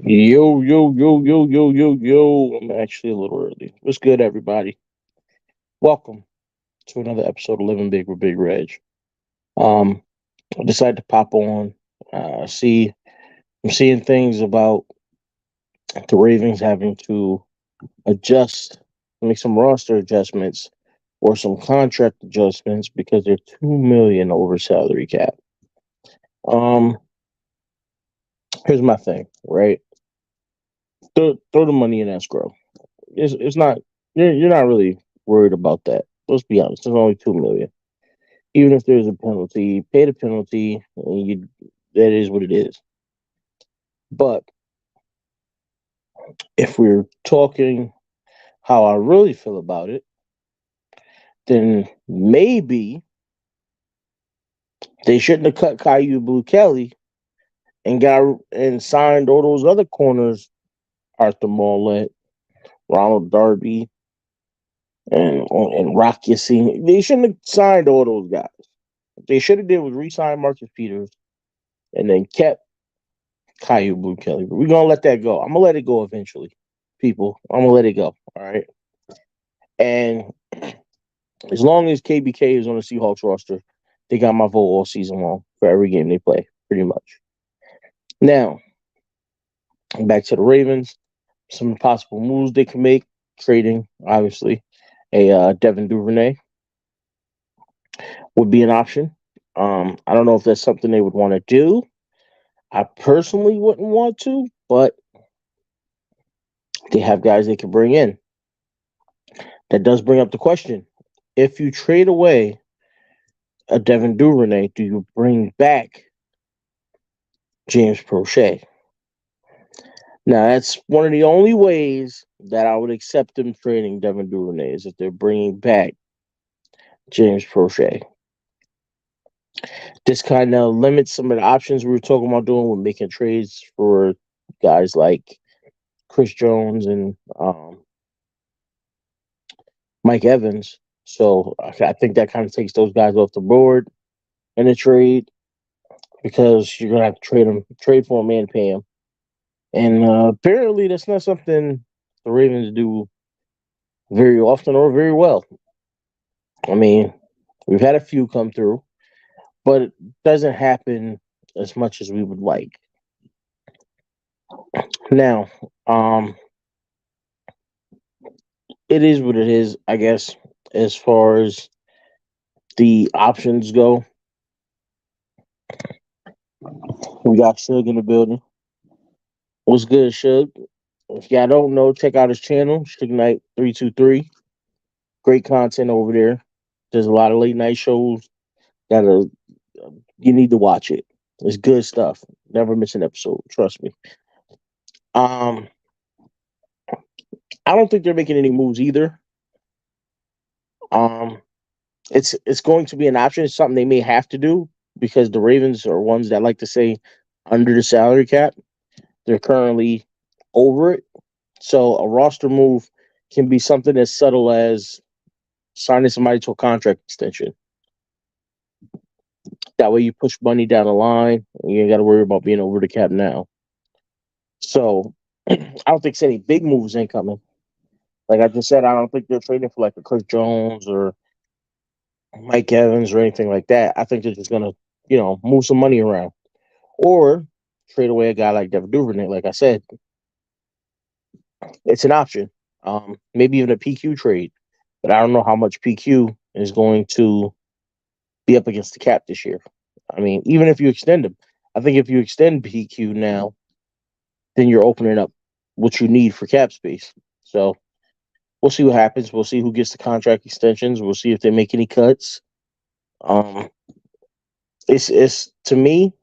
Yo, yo, yo, yo, yo, yo, yo. I'm actually a little early. What's good, everybody? Welcome to another episode of Living Big with Big Reg. Um, I decided to pop on. I'm seeing things about the Ravens having to adjust, make some roster adjustments or some contract adjustments because they're 2 million over salary cap. Um, Here's my thing, right? Throw the money in escrow. It's not you're not really worried about that. Let's be honest. There's only 2 million. Even if there's a penalty, pay the penalty, and you that is what it is. But if we're talking how I really feel about it, then maybe they shouldn't have cut Caillou Blue Kelly and signed all those other corners, Arthur Mollett, Ronald Darby, and Rock Yassin. They shouldn't have signed all those guys. What they should have did was re-sign Marcus Peters and then kept Caillou Blue Kelly. But we're gonna let that go. I'm gonna let it go eventually, people. I'm gonna let it go. All right. And as long as KBK is on the Seahawks roster, they got my vote all season long for every game they play, pretty much. Now, back to the Ravens. Some possible moves they can make. Trading, obviously, a Devin Duvernay would be an option. I don't know if that's something they would want to do. I personally wouldn't want to, but they have guys they can bring in. That does bring up the question. If you trade away a Devin Duvernay, do you bring back James Prochet? Now, that's one of the only ways that I would accept them trading Devin Duvernay is if they're bringing back James Prochet. This kind of limits some of the options we were talking about doing with making trades for guys like Chris Jones and Mike Evans. So I think that kind of takes those guys off the board in a trade because you're gonna have to trade for them, and pay them. And apparently, that's not something the Ravens do very often or very well. I mean, we've had a few come through, but it doesn't happen as much as we would like. Now, it is what it is, I guess, as far as the options go. We got Shug in the building. What's good, Shug? If y'all don't know, check out his channel, Shug Knight 323. Great content over there. There's a lot of late night shows that you need to watch it. It's good stuff. Never miss an episode. Trust me. Um, I don't think they're making any moves either. Um, it's going to be an option. It's something they may have to do because the Ravens are ones that like to say under the salary cap. They're currently over it. So a roster move can be something as subtle as signing somebody to a contract extension. That way you push money down the line and you ain't got to worry about being over the cap now. So I don't think any big moves ain't coming. Like I just said, I don't think they're trading for like a Chris Jones or Mike Evans or anything like that. I think they're just gonna, move some money around. Or trade away a guy like Devin Duvernay, like I said. It's an option. Maybe even a PQ trade. But I don't know how much PQ is going to be up against the cap this year. I mean, even if you extend him, I think if you extend PQ now, then you're opening up what you need for cap space. So we'll see what happens. We'll see who gets the contract extensions. We'll see if they make any cuts. It's to me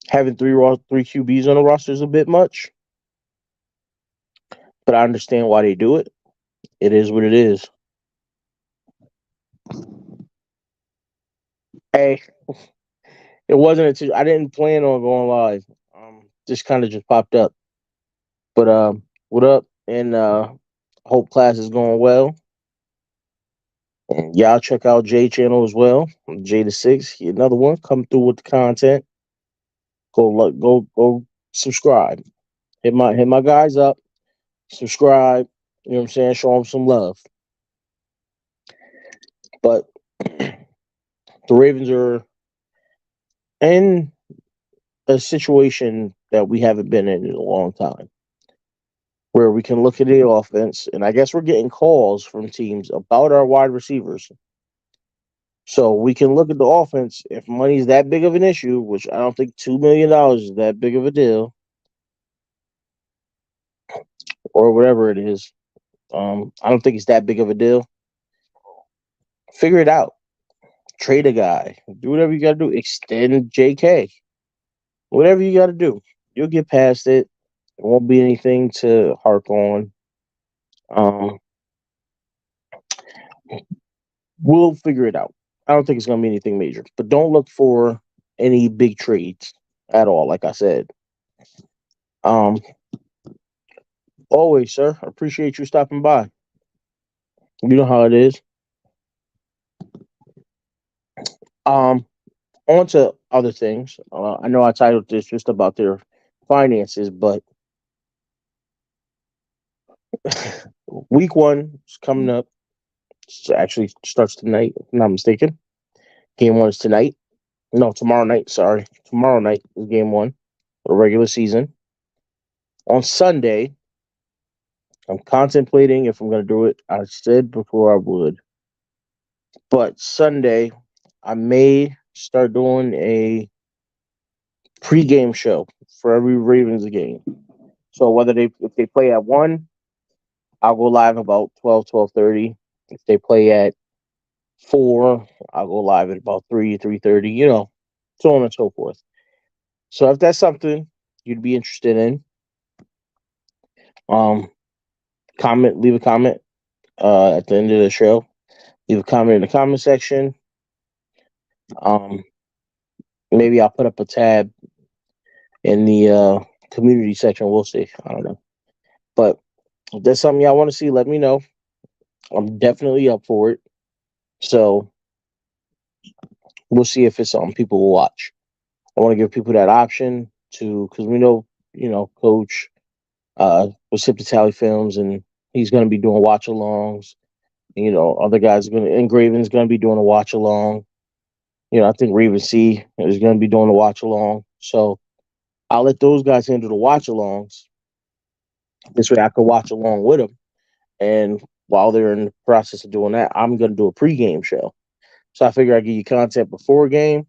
having three QBs on the roster is a bit much, but I understand why they do it. It is what it is. Hey, it wasn't until I didn't plan on going live. Just kind of just popped up. But what up? And hope class is going well. And y'all check out Jay channel as well. Jay the Six, another one. Come through with the content. Go subscribe. Hit my guys up. Subscribe. You know what I'm saying? Show them some love. But the Ravens are in a situation that we haven't been in a long time, where we can look at the offense, and I guess we're getting calls from teams about our wide receivers. So we can look at the offense. If money's that big of an issue, which I don't think $2 million is that big of a deal, or whatever it is, I don't think it's that big of a deal. Figure it out. Trade a guy. Do whatever you got to do. Extend JK. Whatever you got to do. You'll get past it. It won't be anything to harp on. Um, we'll figure it out. I don't think it's going to be anything major, but don't look for any big trades at all. Like I said, um, always, sir. I appreciate you stopping by. You know how it is. Um, On to other things. I know I titled this just about their finances, but week one is coming up. It actually starts tonight, if I'm not mistaken. Game one is tonight. No, tomorrow night. Sorry. Tomorrow night is game one of the regular season. On Sunday, I'm contemplating if I'm going to do it. I said before I would. But Sunday, I may start doing a pregame show for every Ravens game. So if they play at 1, I'll go live about 12:30. If they play at 4, I'll go live at about 3:30, so on and so forth. So if that's something you'd be interested in, um, leave a comment at the end of the show. Leave a comment in the comment section. Um, Maybe I'll put up a tab in the community section. We'll see. I don't know. But if there's something y'all want to see, let me know. I'm definitely up for it. So we'll see if it's something people will watch. I want to give people that option because we know, Coach was hip to Tally Films, and he's going to be doing watch alongs. Other guys are going to, and Graven's going to be doing a watch along. I think Raven C is going to be doing a watch along. So I'll let those guys handle the watch alongs. This way I can watch along with them. And while they're in the process of doing that, I'm going to do a pregame show. So I figure I give you content before game.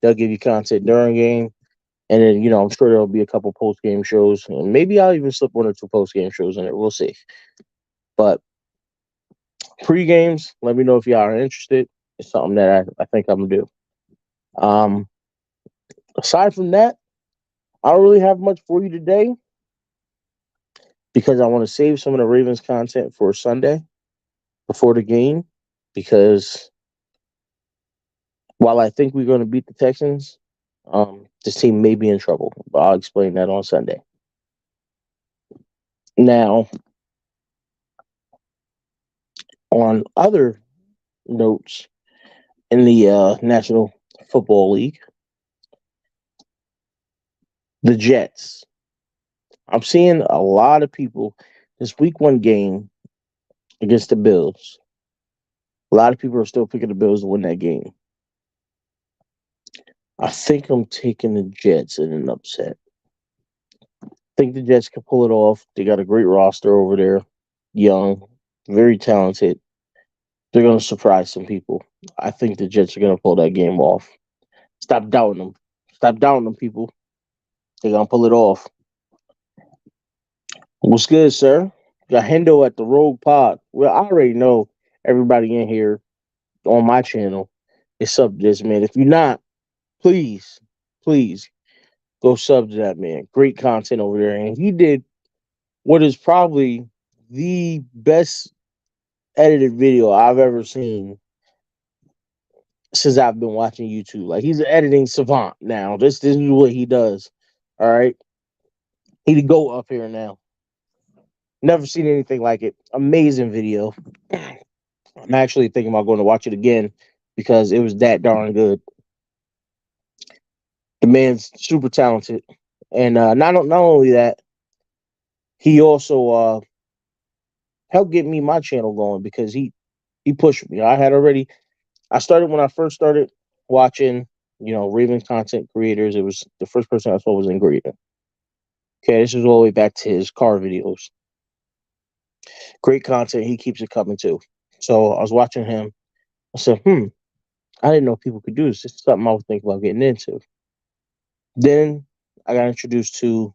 They'll give you content during game. And then, I'm sure there'll be a couple post-game shows. And maybe I'll even slip 1 or 2 post-game shows in it. We'll see. But pre-games, let me know if y'all are interested. It's something that I think I'm going to do. Aside from that, I don't really have much for you today because I want to save some of the Ravens content for Sunday before the game, because while I think we're going to beat the Texans, this team may be in trouble, but I'll explain that on Sunday. Now, on other notes in the National Football League, the Jets. I'm seeing a lot of people this week 1 game against the Bills. A lot of people are still picking the Bills to win that game. I think I'm taking the Jets in an upset. I think the Jets can pull it off. They got a great roster over there. Young, very talented. They're going to surprise some people. I think the Jets are going to pull that game off. Stop doubting them. Stop doubting them, people. They're going to pull it off. What's good, sir? Got Hendo at the Rogue Pod. Well, I already know everybody in here on my channel is sub to this, man. If you're not, please go sub to that, man. Great content over there. And he did what is probably the best edited video I've ever seen since I've been watching YouTube. Like, he's an editing savant now. This is what he does. All right. He'd go up here now. Never seen anything like it. Amazing video. I'm actually thinking about going to watch it again because it was that darn good. The man's super talented. And not only that, he also helped get me my channel going because he pushed me. I started when I first started watching, Raven content creators. It was the first person I saw was in Greta. Okay, this is all the way back to his car videos. Great content. He keeps it coming too. So I was watching him. I said, I didn't know people could do this. This is something I was thinking about getting into. Then I got introduced to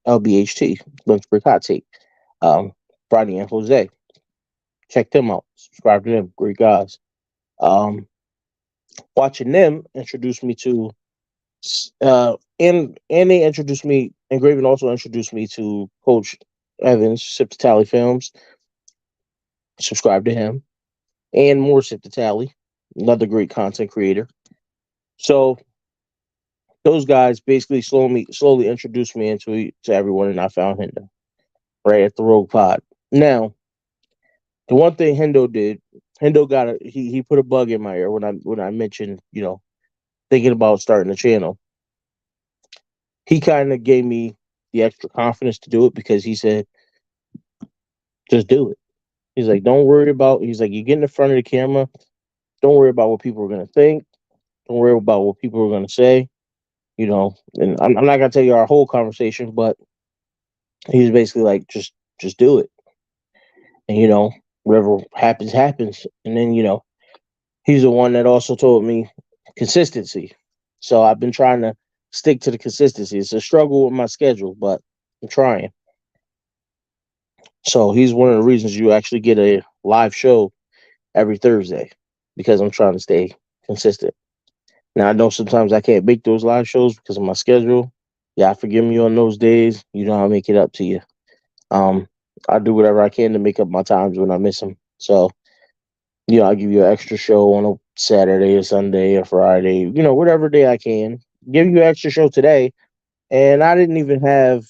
LBHT, Lunch Break Hot Take, um, Friday and Jose. Check them out. Subscribe to them. Great guys. Um, Watching them introduced me to, and they introduced me, and Graven also introduced me to Coach Evans, Sip to Tally Films. Subscribe to him, and more Sip to Tally, another great content creator. So those guys basically slowly introduced me to everyone, and I found Hendo right at the Rogue Pod. Now, the one thing Hendo he put a bug in my ear when I mentioned, thinking about starting a channel. He kind of gave me the extra confidence to do it because he said, just do it. He's like, don't worry about. He's like, you get in the front of the camera. Don't worry about what people are gonna think. Don't worry about what people are gonna say. And I'm not gonna tell you our whole conversation, but he's basically like, just do it, and whatever happens, happens. And then he's the one that also told me consistency. So I've been trying to stick to the consistency. It's a struggle with my schedule, but I'm trying. So he's one of the reasons you actually get a live show every Thursday because I'm trying to stay consistent. Now I know sometimes I can't make those live shows because of my schedule. Yeah, forgive me on those days. I'll make it up to you. Um, I do whatever I can to make up my times when I miss them. So I'll give you an extra show on a Saturday or Sunday or Friday. Whatever day I can. Give you an extra show today, and I didn't even have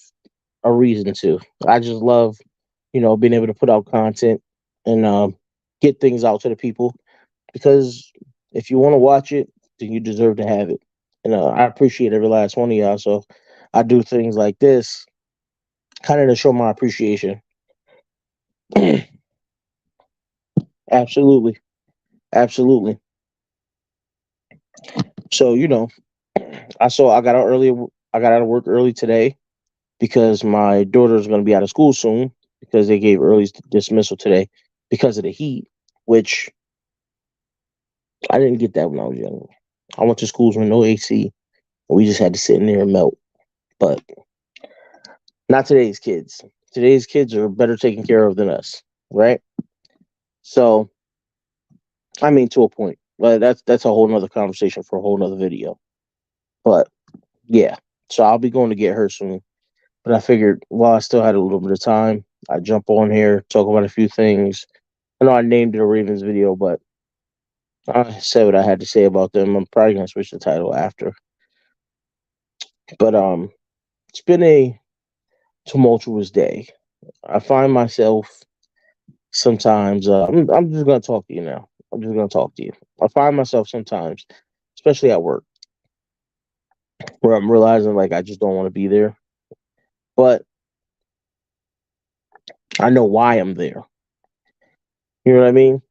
a reason to. I just love, being able to put out content and get things out to the people because if you want to watch it, then you deserve to have it. And I appreciate every last one of y'all. So I do things like this kind of to show my appreciation. Absolutely. Absolutely. So, I got out early. I got out of work early today because my daughter is going to be out of school soon because they gave early dismissal today because of the heat, which I didn't get that when I was younger. I went to schools with no AC. We just had to sit in there and melt. But not today's kids. Today's kids are better taken care of than us, right? So, I mean, to a point. But that's a whole nother conversation for a whole nother video. But yeah, so I'll be going to get her soon. But I figured while I still had a little bit of time, I'd jump on here, talk about a few things. I know I named it a Ravens video, but I said what I had to say about them. I'm probably gonna switch the title after. But it's been a tumultuous day. I find myself sometimes. I'm just gonna talk to you now. I'm just gonna talk to you. I find myself sometimes, especially at work, where I'm realizing like I just don't want to be there, but I know why I'm there. You know what I mean?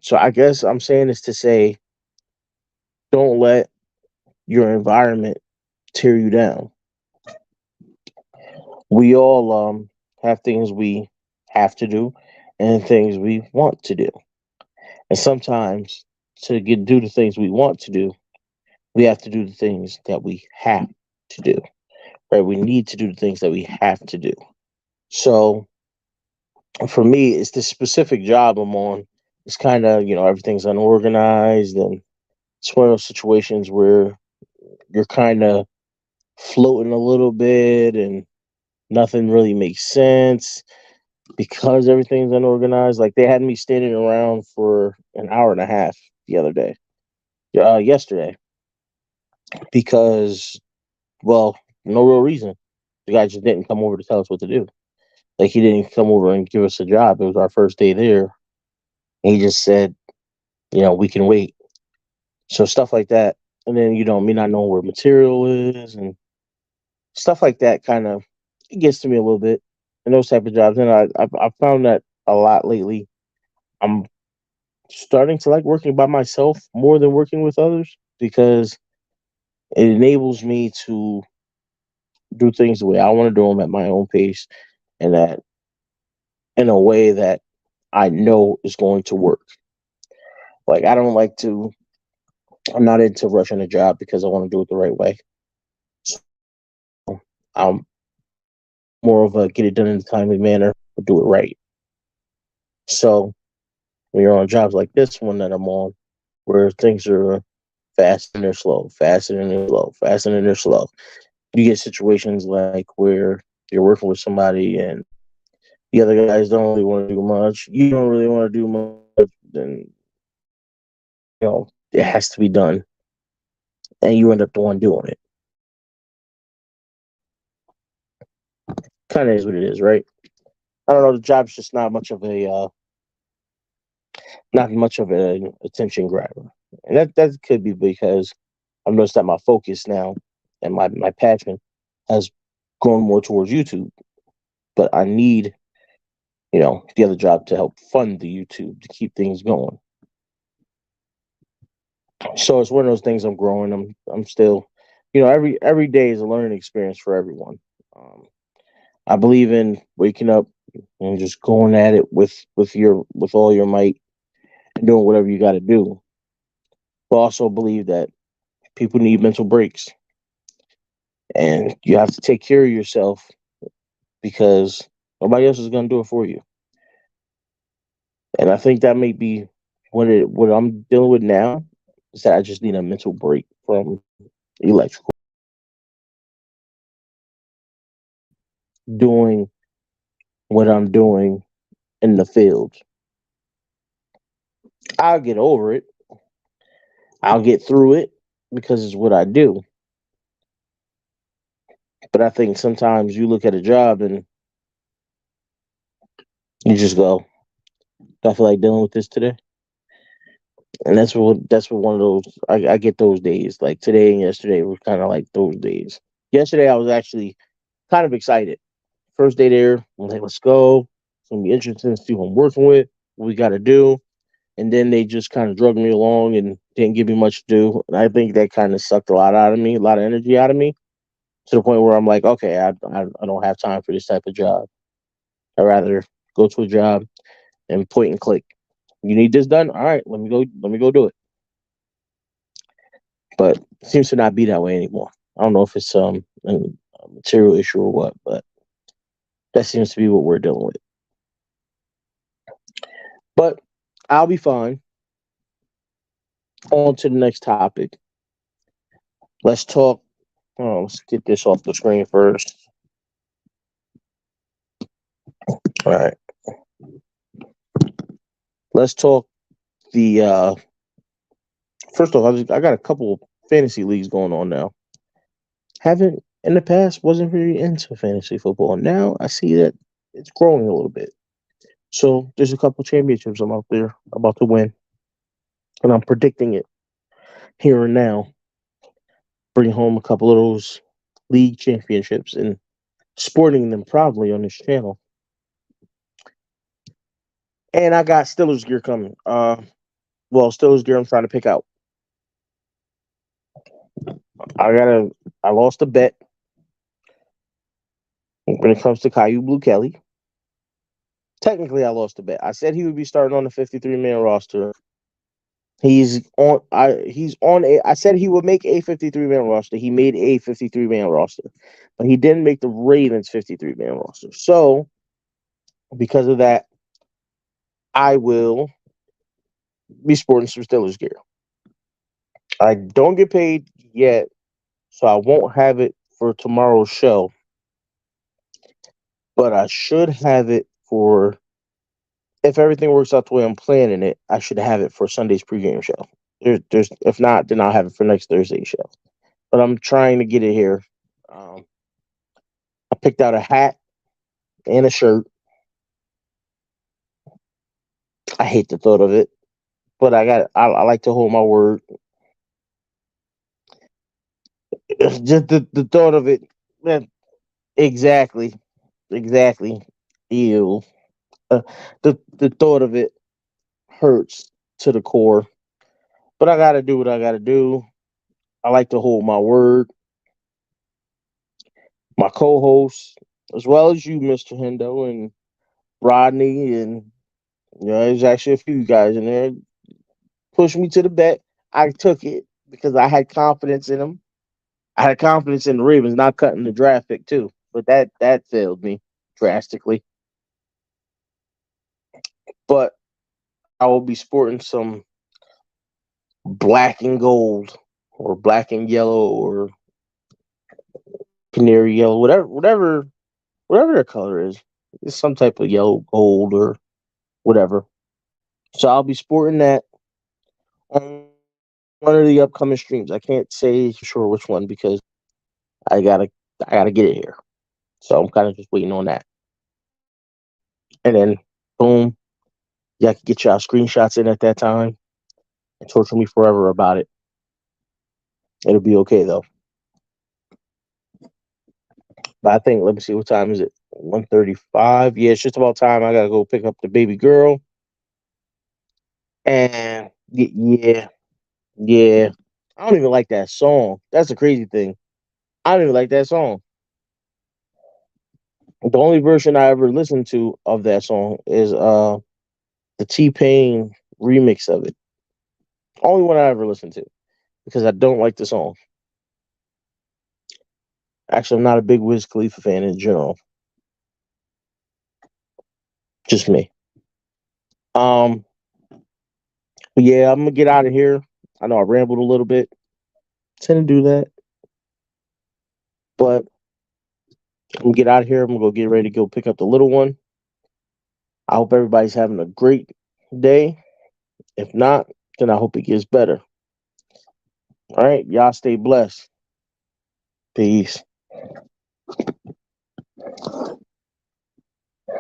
So I guess I'm saying this to say, don't let your environment tear you down. We all have things we have to do and things we want to do. And sometimes to do the things we want to do, we have to do the things that we have to do. Right? We need to do the things that we have to do. So for me, it's this specific job I'm on. It's kind of, everything's unorganized and it's one of those situations where you're kind of floating a little bit and nothing really makes sense because everything's unorganized. Like they had me standing around for an hour and a half the other day, yesterday, because, well, no real reason. The guy just didn't come over to tell us what to do. Like he didn't come over and give us a job. It was our first day there. And he just said, we can wait. So stuff like that. And then, me not knowing where material is and Stuff like that kind of gets to me a little bit in those type of jobs. And I found that a lot lately. I'm starting to like working by myself more than working with others because it enables me to do things the way I want to do them at my own pace and that in a way that I know is going to work. Like I don't like to. I'm not into rushing a job because I want to do it the right way. So I'm more of a get it done in a timely manner, but do it right. So when you're on jobs like this one that I'm on, where things are fast and they're slow, fast and they're slow, fast and they're slow, you get situations like where you're working with somebody and the other guys don't really want to do much. You don't really want to do much, then it has to be done, and you end up the one doing it. Kind of is what it is, right? I don't know. The job's just not much of an attention grabber, and that could be because I've noticed that my focus now and my passion has grown more towards YouTube. But I need the other job to help fund the YouTube to keep things going. So it's one of those things. I'm growing. I'm still, every day is a learning experience for everyone. Um, I believe in waking up and just going at it with all your might and doing whatever you got to do. But also believe that people need mental breaks and you have to take care of yourself because nobody else is going to do it for you. And I think that may be what I'm dealing with now is that I just need a mental break from electrical doing what I'm doing in the field. I'll get over it. I'll get through it because it's what I do. But I think sometimes you look at a job and you just go, "Do I feel like dealing with this today?" And that's what one of those I get those days. Like today and yesterday were kind of like those days. Yesterday I was actually kind of excited. First day there, I'm like, let's go. It's gonna be interesting to see who I'm working with, what we gotta do. And then they just kind of drug me along and didn't give me much to do. And I think that kind of sucked a lot out of me, a lot of energy out of me, to the point where I'm like, okay, I don't have time for this type of job. I'd rather go to a job and point and click. You need this done? All right, let me go do it. But it seems to not be that way anymore. I don't know if it's a material issue or what, but that seems to be what we're dealing with. But I'll be fine. On to the next topic. Let's talk. Oh, let's get this off the screen first. All right. Let's talk the first off, I got a couple fantasy leagues going on now. Haven't in the past wasn't really into fantasy football. Now I see that it's growing a little bit. So there's a couple championships I'm out there about to win, and I'm predicting it here and now. Bring home a couple of those league championships and sporting them proudly on this channel. And I got Steelers gear coming. Steelers gear I'm trying to pick out. I lost a bet when it comes to Caillou Blue Kelly. Technically, I lost a bet. I said he would be starting on the 53-man roster. I said he would make a 53-man roster. He made a 53-man roster, but he didn't make the Ravens 53-man roster. So, because of that, I will be sporting some Steelers gear. I don't get paid yet, so I won't have it for tomorrow's show. But I should have it for, if everything works out the way I'm planning it, I should have it for Sunday's pregame show. If not, then I'll have it for next Thursday's show. But I'm trying to get it here. I picked out a hat and a shirt. I hate the thought of it, but I like to hold my word. Just the thought of it man, exactly, exactly. Ew. The thought of it hurts to the core. But I gotta do what I gotta do. I like to hold my word. My co-host, as well as you, Mr. Hendo, and Rodney, and there's actually a few guys in there pushed me to the bet. I took it because I had confidence in them. I had confidence in the Ravens not cutting the draft pick too, but that failed me drastically. But I will be sporting some black and gold, or black and yellow, or canary yellow, whatever their color is. It's some type of yellow gold or whatever. So I'll be sporting that on one of the upcoming streams. I can't say for sure which one because I gotta I gotta get it here. So I'm kind of just waiting on that. And then boom, y'all can get y'all screenshots in at that time and torture me forever about it. It'll be okay though. But I think let me see what time is it? 1:35. Yeah, it's just about time. I gotta go pick up the baby girl. And yeah, yeah. I don't even like that song. That's the crazy thing. I don't even like that song. The only version I ever listened to of that song is the T Pain remix of it. Only one I ever listened to because I don't like the song. Actually, I'm not a big Wiz Khalifa fan in general. Just me. Um, but yeah, I'm gonna get out of here. I know I rambled a little bit. Tend to do that, but I'm gonna get out of here. I'm gonna go get ready to go pick up the little one. I hope everybody's having a great day. If not, then I hope it gets better. All right, y'all stay blessed. Peace.